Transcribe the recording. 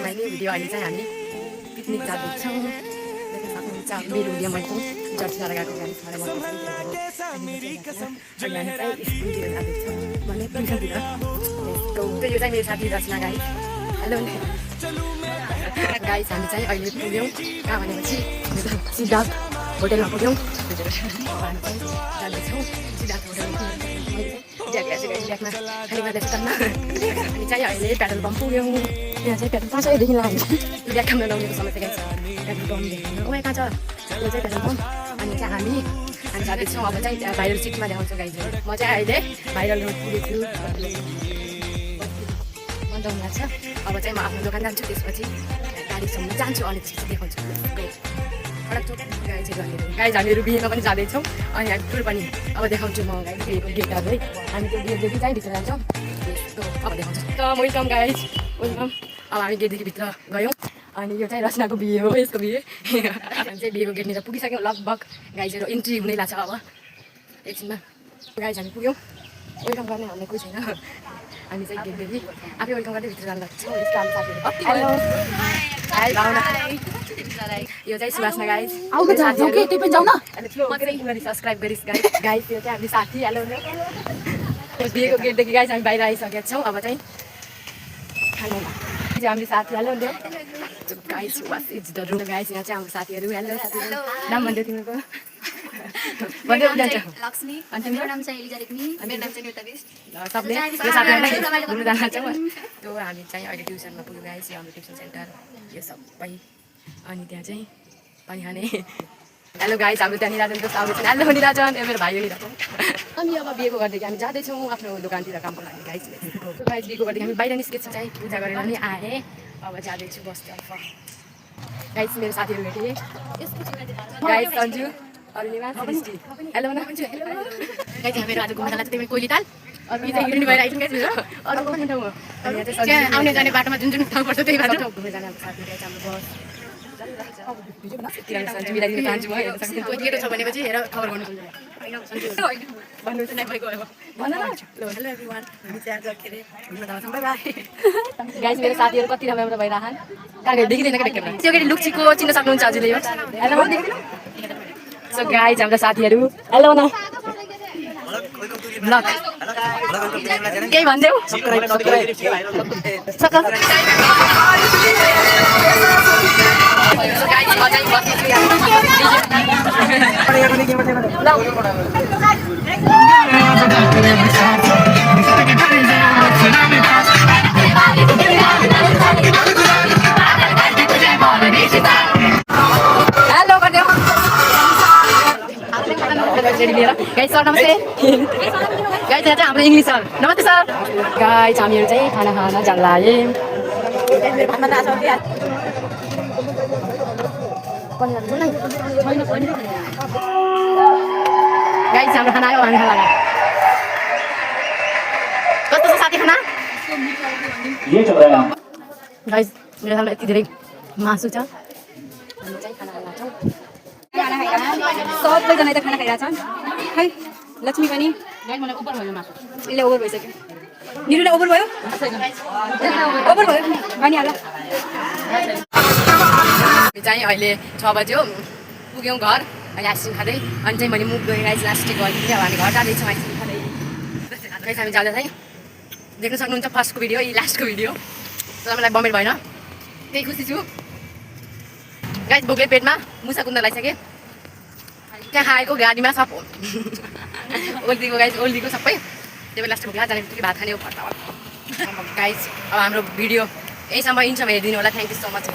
रमाइलो भिडियो। अहिले चाहिँ हामी पिकनिक जाँदैछौँ। देख्न सक्नुहुन्छ मेरो भिडियो मैले जर्सी लगाएको गाडी मलाई मन पर्छ। अनि चाहिँ स्कुलतिर जाँदैछौँ भने ट्युसनतिर। यो चाहिँ मेरो साथी रचना गाई। हेलो गाइस, हामी चाहिँ अहिले पुग्यौँ कहाँ भनेपछि सिद्धार्थ होटेलमा पुग्यौँ। हामी चाहिँ जाँदैछौँ सिद्धार्थ होटेलमा। ब्यागमा खाली गर्दैछु तन्ना। हामी चाहिँ अहिले पेट्रोल पम्प पुग्यौँ। यहाँ चाहिँ पेट्रोल पम्प देखि लाग्यो ब्याग काम नलाउनेको समस्या गाइस। पेट्रोल पम्प देख्नु उहाँ कहाँ छ? यो चाहिँ पेट्रोल पम्प। अनि चाहिँ हामी जाँदैछौँ। अब चाहिँ भाइरल सिटीमा देखाउँछु गाइस। म चाहिँ अहिले भाइरल रोड पुगेको छु। मन लाग्छ। अब चाहिँ म आफ्नो दोकान जान्छु, त्यसपछि गाडीसम्म जान्छु अनि त्यसपछि देखाउँछु। गाइस हामीहरू बिहेमा पनि जाँदैछौँ अनि हामी टुर पनि अब देखाउँछु म गाइस। बिहेको गेटहरू है हामी त्यो गेटदेखि चाहिँ भित्र जान्छौँ। अब देखाउँछु त। Welcome guys, welcome. अब हामी गेटदेखि भित्र गयौँ अनि यो चाहिँ रचनाको बिहे हो। यसको बिहे हामी चाहिँ बिहेको गेटनिर पुगिसक्यौँ लगभग गाइसहरू इन्ट्री हुनै लाग्छ। अब एकछिनमा गाइस हामी पुग्यौँ। वेलकम गर्ने हामीलाई कोही छैन। हामी चाहिँ गेटदेखि आफै वेलकम गर्दै भित्र जानु लाग्छौँ। यसको हामी साथीहरू हेलो हाई भावना। यो चाहिँ सुभाषना गाइस। सब्सक्राइब गरिस् गाइस। गाइस यो चाहिँ हामी साथी। हेलो बिहेको गेटदेखि गाइस हामी बाहिर आइसकेका छौँ। अब चाहिँ हाम्रो साथी। Hello guys, Subhash is the room guys. यहाँ चाहिँ हाम्रो साथीहरू। हेलो साथीहरू, नाम भन्दै तिमीको भन्दै जान्छ। लक्ष्मी अनि मेरो नाम चाहिँ एलिजा रेग्मी। मेरो नाम चाहिँ निता बिस्ट। सबले यो साथीहरूलाई घुम्न जान छौँ। त्यो हामी चाहिँ अहिले ट्युसनमा पुग्यौँ गाइस। यो हाम्रो ट्युसन सेन्टर यो सबै। अनि त्यहाँ चाहिँ पानी खाने। हेलो गाइस, हाम्रो त्यहाँ निराजनको साउथ छ। हेलो निराजन, मेरो भाइ हो निराजन। अनि अब बिहेको गर्दै हामी जाँदैछौँ आफ्नो दोकानतिर कामको लागि गाइस। गाइस बिहेको गर्दै हामी बाहिर निस्केको छ चाहिँ पूजा गरेर पनि आएँ। अब जाँदैछु बसतर्फ। गाइस मेरो साथीहरू भेटेँ। गाइस सन्जु, अरुणिमा, सृष्टि। हेलो न गाइस, हामीहरू आज घुम्न जान्छ तिमी कोइली ताल। अरू चाहिँ हिँड्नु भएर आइसक्यो गाइस। अरू कुन ठाउँ हो? यहाँ आउने जाने बाटोमा जुन जुन ठाउँ पर्छ त्यही बाटो घुम्न जाने साथीहरू गाइस। हाम्रो बस सन्जु मिलाइदिनु चाहन्छु म। केटो छ भनेपछि हेर खबर गर्नु गाइस। मेरो साथीहरू कति राम्रो भइरहन्। कहाँ देखिँदैन क्या त्यो केटी लुक्चीको चिन्न सक्नुहुन्छ हजुरले यो। हेलो सो गाइस हाम्रो साथीहरू। हेलो न ब्लग केही भनिदेऊ। गाइस सर नमस्ते। गाइस यहाँ चाहिँ हाम्रो इङ्ग्लिस सर। नमस्ते सर। गाइस हामीहरू चाहिँ खाना खान जान लाग्यौँ। गाइस हाम्रो खाना आयो, हामी खाना लाग्यो। कस्तो छ साथी खाना? गाइस मेरो सामने यति धेरै मासु छ। हामी चाहिँ खाना खान लाग्छौँ। सबैजना यता खाना खाइरहेछन् खै। लक्ष्मी पनि मलाई ओभर भयो मासु। यसले ओभर भइसक्यो। निरुलाई ओभर भयो। ओभर भयो भनी हाल। चाहिँ अहिले 6 बज्यो पुग्यौँ घर। अहिले आइसक्रिम खाँदै अनि चाहिँ मैले मुख गएँ गाइस। लास्टिक गर्थेँ। अब हामी घर जाँदैछौँ आइसक्रिम खाँदै। गाइस हामी जाँदा चाहिँ देख्न सक्नुहुन्छ फर्स्टको भिडियो यी लास्टको भिडियो। तर मलाई बमेट भएन, त्यही खुसी छु गाइस। भोकले पेटमा मुसा कुद्न लागिसकेँ। त्यहाँ खाएको गाडीमा सब ओल्दीको गाइस, ओल्दीको सबै। त्यही भएर लास्ट भोक जाने बित्तिकै भात खाने हो फटाफट गाइस। अब हाम्रो भिडियो यहीसम्म इन्सम्म हेरिदिनु होला। Thank you so much.